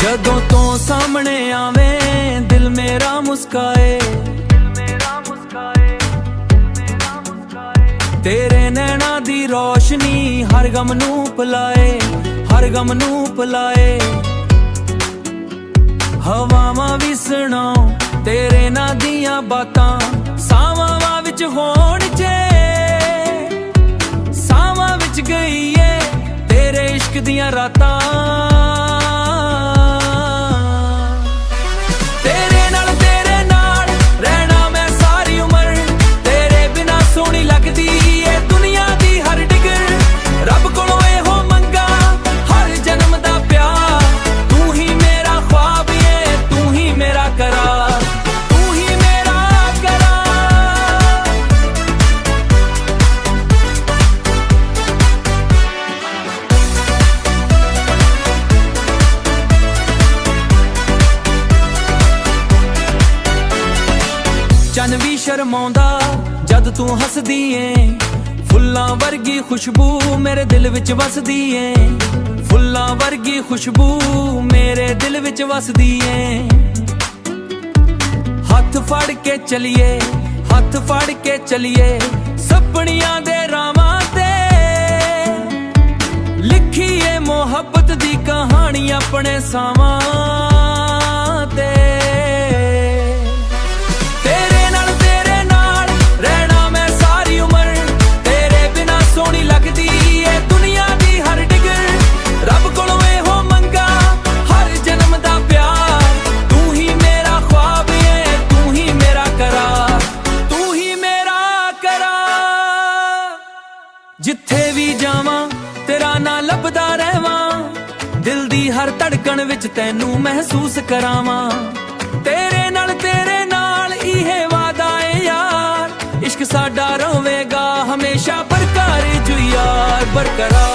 ਜਦੋਂ ਤੋਂ ਸਾਹਮਣੇ ਆਵੇਂ ਦਿਲ ਮੇਰਾ ਮੁਸਕਾਏ, ਤੇਰੇ ਨੈਣਾ ਦੀ ਰੋਸ਼ਨੀ ਹਰ ਗਮ ਨੂੰ ਭੁਲਾਏ, ਹਰ ਗਮ ਨੂੰ ਭੁਲਾਏ। ਹਵਾਵਾਂ ਵੀ ਸੁਣਾਓ ਤੇਰੇ ਨਾਂ ਦੀਆਂ ਬਾਤਾਂ, ਸਾਵਾਂ ਵਿੱਚ ਹੋਣ ਜੇ ਸਾਵਾਂ ਵਿੱਚ ਗਈ ਏ ਤੇਰੇ ਇਸ਼ਕ ਦੀਆਂ ਰਾਤਾਂ। ਤੇਰੇ ਨਾਲ ਰਹਿਣਾ ਮੈਂ ਸਾਰੀ ਉਮਰ, ਤੇਰੇ ਬਿਨਾ ਸੋਹਣੀ ਲੱਗਦੀ ਏ ਦੁਨੀਆ ਦੀ ਹਰ ਡਿਗਰ। ਰੱਬ ਕੋਲੋਂ ਇਹੋ ਮੰਗਾ ਹਰ ਜਨਮ ਦਾ ਪਿਆਰ, ਤੂੰ ਹੀ ਮੇਰਾ ख्वाब ਏ, ਤੂੰ ਹੀ ਮੇਰਾ करार, ਤੂੰ ਹੀ ਮੇਰਾ करार। ਚੰਨ ਵੀ ਸ਼ਰਮਾਉਂਦਾ ਜਦ ਤੂੰ ਹੱਸਦੀ ਏ, ਫੁੱਲਾਂ ਵਰਗੀ ਖੁਸ਼ਬੂ ਮੇਰੇ ਦਿਲ ਵਿੱਚ ਵਸਦੀ ਏ, ਫੁੱਲਾਂ ਵਰਗੀ ਖੁਸ਼ਬੂ ਮੇਰੇ ਦਿਲ ਵਿੱਚ ਵਸਦੀ ਏ। ਹੱਥ ਫੜ ਕੇ ਚਲੀਏ, ਹੱਥ ਫੜ ਕੇ ਚਲੀਏ ਸੁਪਨਿਆਂ ਦੇ ਰਾਵਾਂ ਤੇ, ਲਿਖੀਏ ਮੁਹੱਬਤ ਦੀ ਕਹਾਣੀ ਆਪਣੇ ਸਾਵਾਂ ਤੇ। ਤੇਰੇ ਨਾਲ ਰਹਿਣਾ ਮੈਂ ਸਾਰੀ ਉਮਰ, ਤੇਰੇ ਬਿਨਾ ਸੋਹਣੀ ਲੱਗਦੀ ਏ ਦੁਨੀਆ ਦੀ ਹਰ ਡਿਗਰ। ਰੱਬ ਕੋਲੋਂ ਇਹੋ ਮੰਗਾ ਹਰ ਜਨਮ ਦਾ ਪਿਆਰ, ਤੂੰ ਹੀ ਮੇਰਾ ख्वाब ਏ, ਤੂੰ ਹੀ ਮੇਰਾ करार, ਤੂੰ ਹੀ ਮੇਰਾ करार। ਜਿੱਥੇ ਵੀ ਜਾਵਾਂ ਤੇਰਾ ਨਾਂ ਲੱਭਦਾ ਰਹਿਵਾਂ, ਦਿਲ ਦੀ ਹਰ ਧੜਕਣ ਵਿੱਚ ਤੈਨੂੰ ਮਹਿਸੂਸ ਕਰਾਵਾਂ। ਤੇਰੇ ਨਾਲ ਇਹ ਵਾਦਾ ਏ ਯਾਰ, ਇਸ਼ਕ ਸਾਡਾ ਰਹੇਗਾ ਹਮੇਸ਼ਾ ਬਰਕਰਾਰ ਜੂ ਯਾਰ, ਬਰਕਰਾਰ।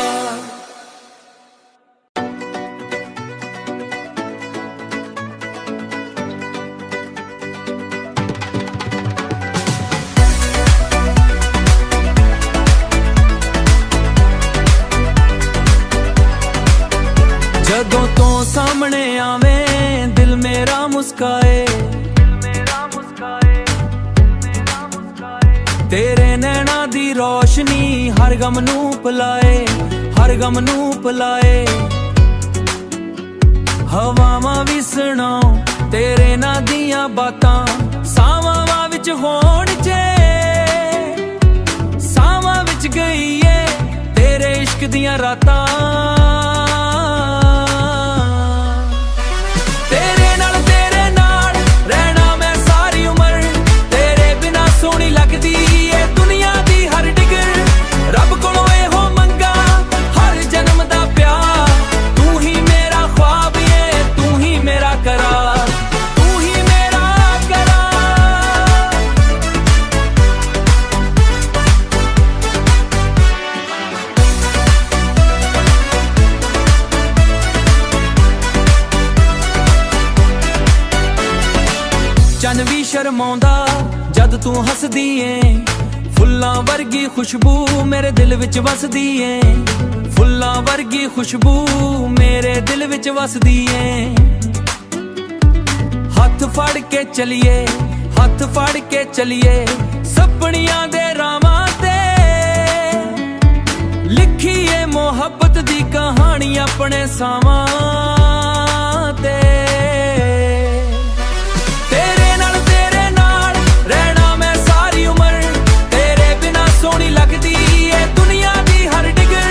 ਜਦੋਂ ਤੋਂ ਸਾਹਮਣੇ ਆਵੇਂ ਦਿਲ ਮੇਰਾ ਮੁਸਕਾਏ, ਤੇਰੇ ਨੈਣਾ ਦੀ ਰੋਸ਼ਨੀ ਹਰ ਗਮ ਨੂੰ ਭੁਲਾਏ, ਹਰ ਗਮ ਨੂੰ ਭੁਲਾਏ। ਹਵਾਵਾਂ ਵੀ ਸੁਣਾਓ ਤੇਰੇ ਨਾਂ ਦੀਆਂ ਬਾਤਾਂ, ਸਾਵਾਂ ਵਿੱਚ ਹੋਣ ਜੇ ਸਾਵਾਂ ਵਿੱਚ ਗਈ ਏ ਤੇਰੇ ਇਸ਼ਕ ਦੀਆਂ ਰਾਤਾਂ। ਤੇਰੇ ਨਾਲ ਰਹਿਣਾ ਮੈਂ ਸਾਰੀ ਉਮਰ, ਤੇਰੇ ਬਿਨਾ ਸੋਹਣੀ ਲੱਗਦੀ ਏ ਦੁਨੀਆ ਦੀ ਹਰ ਡਿਗਰ। ਰੱਬ ਕੋਲੋਂ ਇਹੋ ਮੰਗਾ ਹਰ ਜਨਮ ਦਾ ਪਿਆਰ, ਤੂੰ ਹੀ ਮੇਰਾ ख्वाब ਏ, ਤੂੰ ਹੀ ਮੇਰਾ करार, ਤੂੰ ਹੀ ਮੇਰਾ करार। ਚੰਨ ਵੀ ਸ਼ਰਮਾਉਂਦਾ ਜਦ ਤੂੰ ਹੱਸਦੀ ਏ, ਫੁੱਲਾਂ ਵਰਗੀ ਖੁਸ਼ਬੂ ਮੇਰੇ ਦਿਲ ਵਿੱਚ ਵਸਦੀ ਏ, ਫੁੱਲਾਂ ਵਰਗੀ ਖੁਸ਼ਬੂ ਮੇਰੇ ਦਿਲ ਵਿੱਚ ਵਸਦੀ ਏ। ਹੱਥ ਫੜ ਕੇ ਚਲੀਏ, ਹੱਥ ਫੜ ਕੇ ਚਲੀਏ ਸੁਪਨਿਆਂ ਦੇ ਰਾਵਾਂ ਤੇ, ਲਿਖੀਏ ਮੁਹੱਬਤ ਦੀ ਕਹਾਣੀ ਆਪਣੇ ਸਾਵਾਂ ਤੇ। ਤੇਰੇ ਨਾਲ ਰਹਿਣਾ ਮੈਂ ਸਾਰੀ ਉਮਰ, ਤੇਰੇ ਬਿਨਾ ਸੋਹਣੀ ਲੱਗਦੀ ਏ ਦੁਨੀਆ ਦੀ ਹਰ ਡਿਗਰ।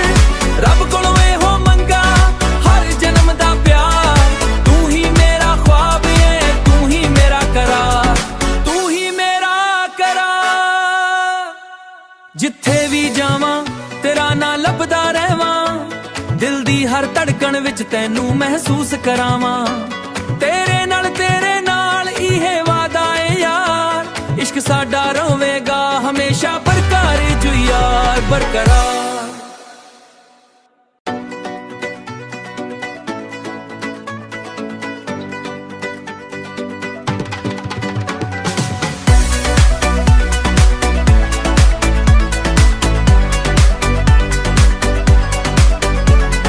ਰੱਬ ਕੋਲੋਂ ਇਹੋ ਮੰਗਾ ਹਰ ਜਨਮ ਦਾ ਪਿਆਰ, ਤੂੰ ਹੀ ਮੇਰਾ ख्वाब ਏ, ਤੂੰ ਹੀ ਮੇਰਾ करार, ਤੂੰ ਹੀ ਮੇਰਾ करार। ਜਿੱਥੇ ਵੀ ਜਾਵਾਂ ਤੇਰਾ ਨਾਂ ਲੱਭਦਾ ਰਹਿਵਾਂ, ਦਿਲ ਦੀ ਹਰ ਧੜਕਣ ਵਿੱਚ ਤੈਨੂੰ ਮਹਿਸੂਸ ਕਰਾਵਾਂ। ਤੇਰੇ ਨਾਲ ਇਹ ਵਾਦਾ ਏ ਯਾਰ, ਇਸ਼ਕ ਸਾਡਾ ਰਹੇਗਾ ਹਮੇਸ਼ਾ ਬਰਕਰਾਰ ਜੂ ਯਾਰ, ਬਰਕਰਾਰ।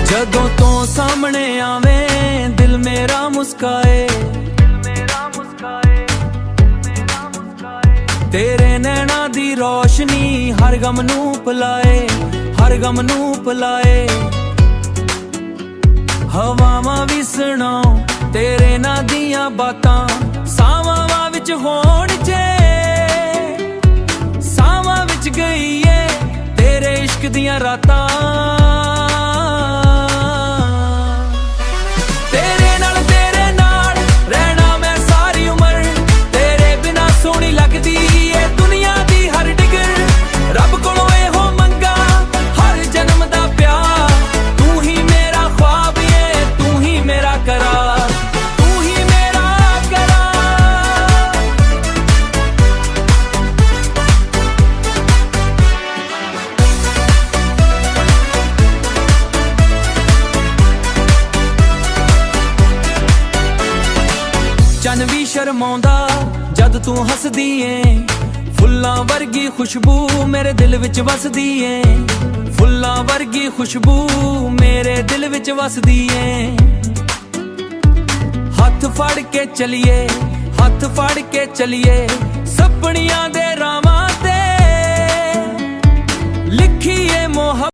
ਜਦੋਂ ਤੋਂ ਸਾਹਮਣੇ ਆਵੇਂ ਦਿਲ ਮੇਰਾ ਮੁਸਕਾਏ ਤੇਰੇ ਨੈਣਾ ਦੀ ਰੋਸ਼ਨੀ ਹਰ ਗਮ ਨੂੰ ਭੁਲਾਏ, ਹਰ ਗਮ ਨੂੰ ਭੁਲਾਏ। ਹਵਾਵਾਂ ਵੀ ਸੁਣਾਓ ਤੇਰੇ ਨਾਂ ਦੀਆਂ ਬਾਤਾਂ, ਸਾਵਾਂ ਵਿੱਚ ਹੋਣ ਜੇ ਸਾਵਾਂ ਵਿੱਚ ਗਈ ਏ ਤੇਰੇ ਇਸ਼ਕ ਦੀਆਂ ਰਾਤਾਂ। ਤੇਰੇ ਨਾਲ ਰਹਿਣਾ ਮੈਂ ਸਾਰੀ ਉਮਰ, ਤੇਰੇ ਬਿਨਾ ਸੋਹਣੀ ਲੱਗਦੀ ਏ ਦੁਨੀਆ ਦੀ ਹਰ ਡਿਗਰ। ਰੱਬ ਕੋਲੋਂ ਇਹੋ ਮੰਗਾ ਹਰ ਜਨਮ ਦਾ ਪਿਆਰ, ਤੂੰ ਹੀ ਮੇਰਾ ख्वाब ਏ, ਤੂੰ ਹੀ ਮੇਰਾ करार, ਤੂੰ ਹੀ ਮੇਰਾ करार। ਚੰਨ ਵੀ ਸ਼ਰਮਾਉਂਦਾ ਜਦ ਤੂੰ ਹੱਸਦੀ ਏ, ਫੁੱਲਾਂ ਵਰਗੀ ਖੁਸ਼ਬੂ ਮੇਰੇ ਦਿਲ ਵਿੱਚ ਵਸਦੀ ਏ, ਫੁੱਲਾਂ ਵਰਗੀ ਖੁਸ਼ਬੂ ਮੇਰੇ ਦਿਲ ਵਿੱਚ ਵਸਦੀ ਏ। ਹੱਥ ਫੜ ਕੇ ਚਲੀਏ, ਹੱਥ ਫੜ ਕੇ ਚਲੀਏ ਸੁਪਨਿਆਂ ਦੇ ਰਾਵਾਂ ਤੇ, ਲਿਖੀਏ ਮੁਹੱਬਤ